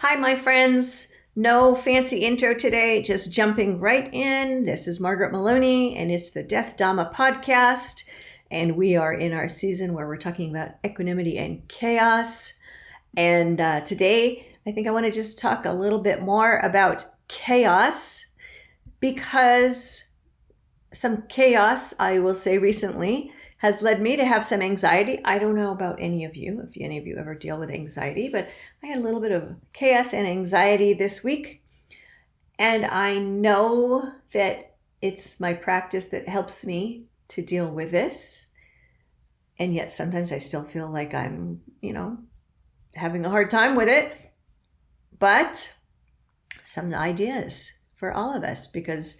Hi, my friends. No fancy intro today, just jumping right in. This is Margaret Meloni, and it's the Death Dhamma podcast. And we are in our season where we're talking about equanimity and chaos. And today, I think I want to just talk a little bit more about chaos, because some chaos, I will say recently, has led me to have some anxiety. I don't know about any of you, if any of you ever deal with anxiety, but I had a little bit of chaos and anxiety this week. And I know that it's my practice that helps me to deal with this. And yet sometimes I still feel like I'm, having a hard time with it. But some ideas for all of us, because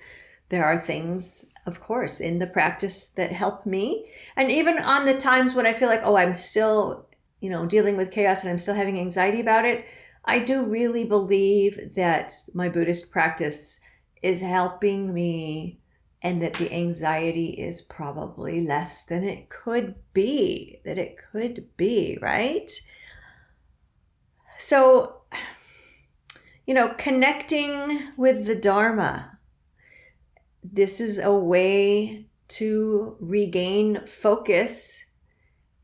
there are things, of course, in the practice that help me. And even on the times when I feel like, I'm still, dealing with chaos and I'm still having anxiety about it, I do really believe that my Buddhist practice is helping me, and that the anxiety is probably less than it could be, right? So, connecting with the Dharma. This is a way to regain focus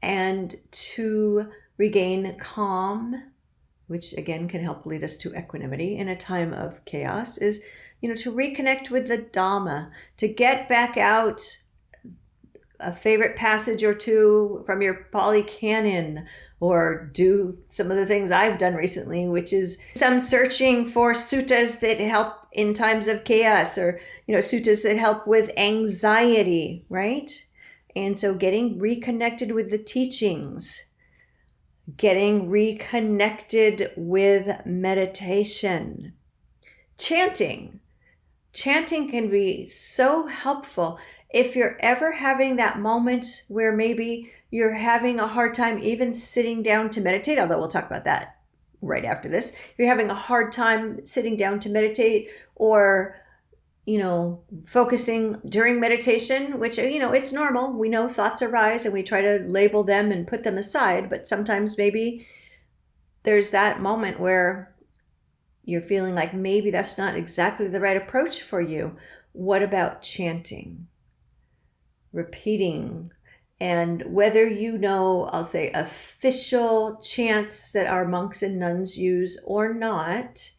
and to regain calm, which again can help lead us to equanimity in a time of chaos, is, to reconnect with the Dhamma, to get back out a favorite passage or two from your Pali Canon, or do some of the things I've done recently, which is some searching for suttas that help in times of chaos, or, suttas that help with anxiety, right? And so getting reconnected with the teachings, getting reconnected with meditation, chanting. Chanting can be so helpful. If you're ever having that moment where maybe you're having a hard time even sitting down to meditate, although we'll talk about that right after this. If you're having a hard time sitting down to meditate, or, focusing during meditation, which, it's normal. We know thoughts arise and we try to label them and put them aside. But sometimes maybe there's that moment where you're feeling like maybe that's not exactly the right approach for you. What about chanting? Repeating. And whether I'll say official chants that our monks and nuns use or not,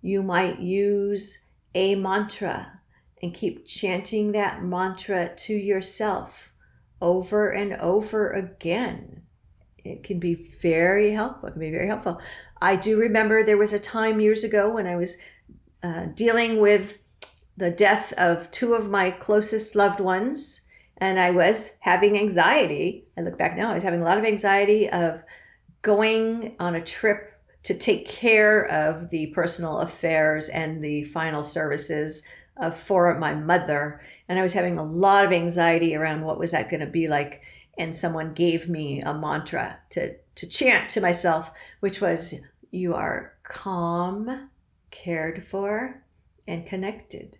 you might use a mantra and keep chanting that mantra to yourself over and over again. It can be very helpful. I do remember there was a time years ago when I was dealing with the death of two of my closest loved ones, and I was having anxiety. I look back now, I was having a lot of anxiety of going on a trip to take care of the personal affairs and the final services for my mother. And I was having a lot of anxiety around what was that going to be like. And someone gave me a mantra to chant to myself, which was, you are calm, cared for, and connected.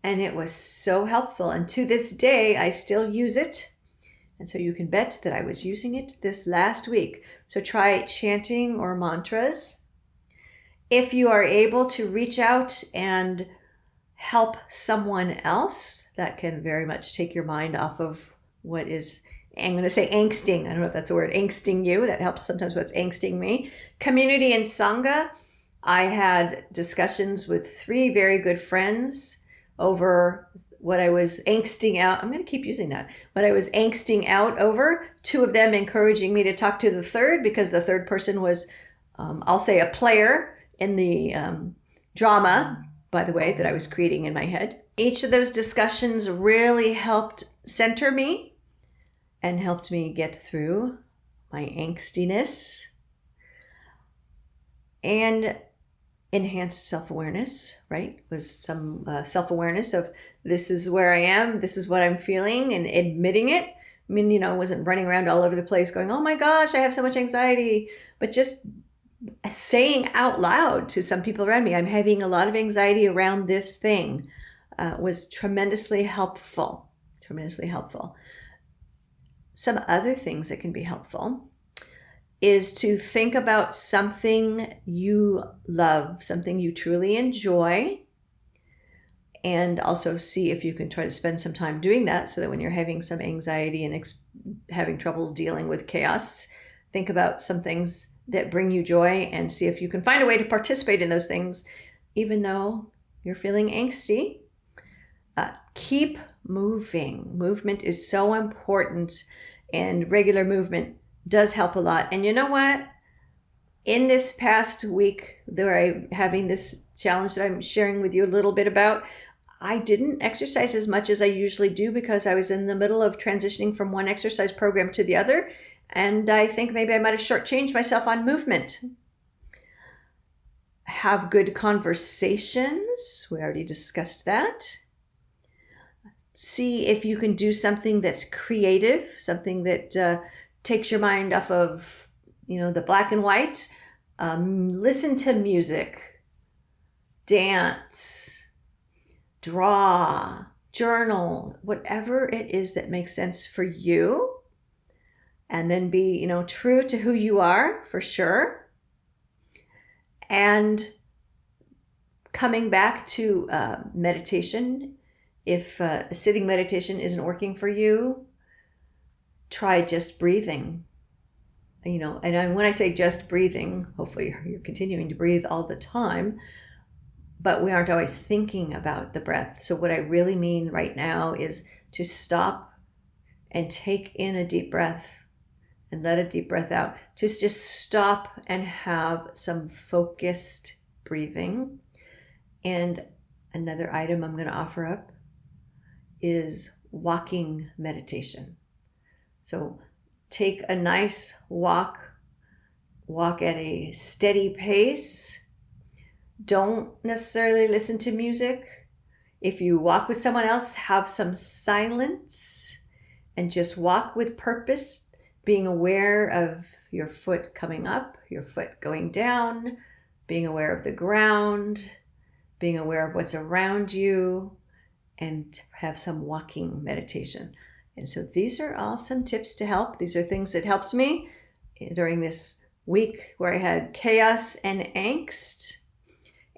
And it was so helpful. And to this day, I still use it. And so you can bet that I was using it this last week. So try chanting or mantras. If you are able to reach out and help someone else, that can very much take your mind off of what is, I'm going to say angsting. I don't know if that's a word, angsting you. That helps sometimes what's angsting me. Community and Sangha. I had discussions with 3 very good friends over what I was angsting out. I'm going to keep using that. What I was angsting out over. 2 of them encouraging me to talk to the third, because the third person was, I'll say, a player in the drama, by the way, that I was creating in my head. Each of those discussions really helped center me and helped me get through my angstiness and enhanced self-awareness, right? Was some self-awareness of, this is where I am, this is what I'm feeling, and admitting it. I mean, I wasn't running around all over the place going, oh my gosh, I have so much anxiety, but just saying out loud to some people around me, I'm having a lot of anxiety around this thing, was tremendously helpful. Some other things that can be helpful is to think about something you love, something you truly enjoy, and also see if you can try to spend some time doing that so that when you're having some anxiety and having trouble dealing with chaos, think about some things that bring you joy and see if you can find a way to participate in those things, even though you're feeling angsty. Keep moving. Movement is so important, and regular movement does help a lot. And you know what? In this past week, I'm having this challenge that I'm sharing with you a little bit about, I didn't exercise as much as I usually do because I was in the middle of transitioning from one exercise program to the other. And I think maybe I might have shortchanged myself on movement. Have good conversations. We already discussed that. See if you can do something that's creative, something that takes your mind off of, the black and white. Listen to music, dance, draw, journal, whatever it is that makes sense for you. And then be, true to who you are, for sure. And coming back to meditation, if sitting meditation isn't working for you, try just breathing. And when I say just breathing, hopefully you're continuing to breathe all the time, but we aren't always thinking about the breath. So what I really mean right now is to stop and take in a deep breath and let a deep breath out. Just stop and have some focused breathing. And another item I'm going to offer up is walking meditation. So take a nice walk at a steady pace. Don't necessarily listen to music. If you walk with someone else, have some silence and just walk with purpose, being aware of your foot coming up, your foot going down, being aware of the ground, being aware of what's around you, and have some walking meditation. And so these are all some tips to help. These are things that helped me during this week where I had chaos and angst.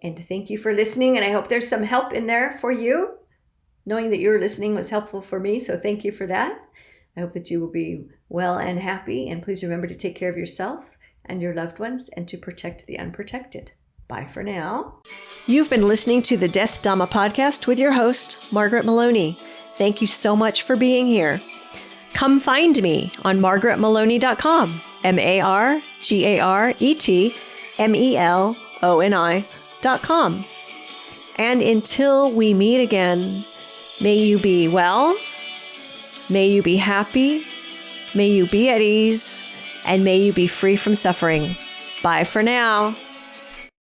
And thank you for listening. And I hope there's some help in there for you. Knowing that you're listening was helpful for me. So thank you for that. I hope that you will be well and happy. And please remember to take care of yourself and your loved ones and to protect the unprotected. Bye for now. You've been listening to the Death Dhamma podcast with your host, Margaret Meloni. Thank you so much for being here. Come find me on margaretmeloni.com, margaretmeloni.com. And until we meet again, may you be well, may you be happy, may you be at ease, and may you be free from suffering. Bye for now.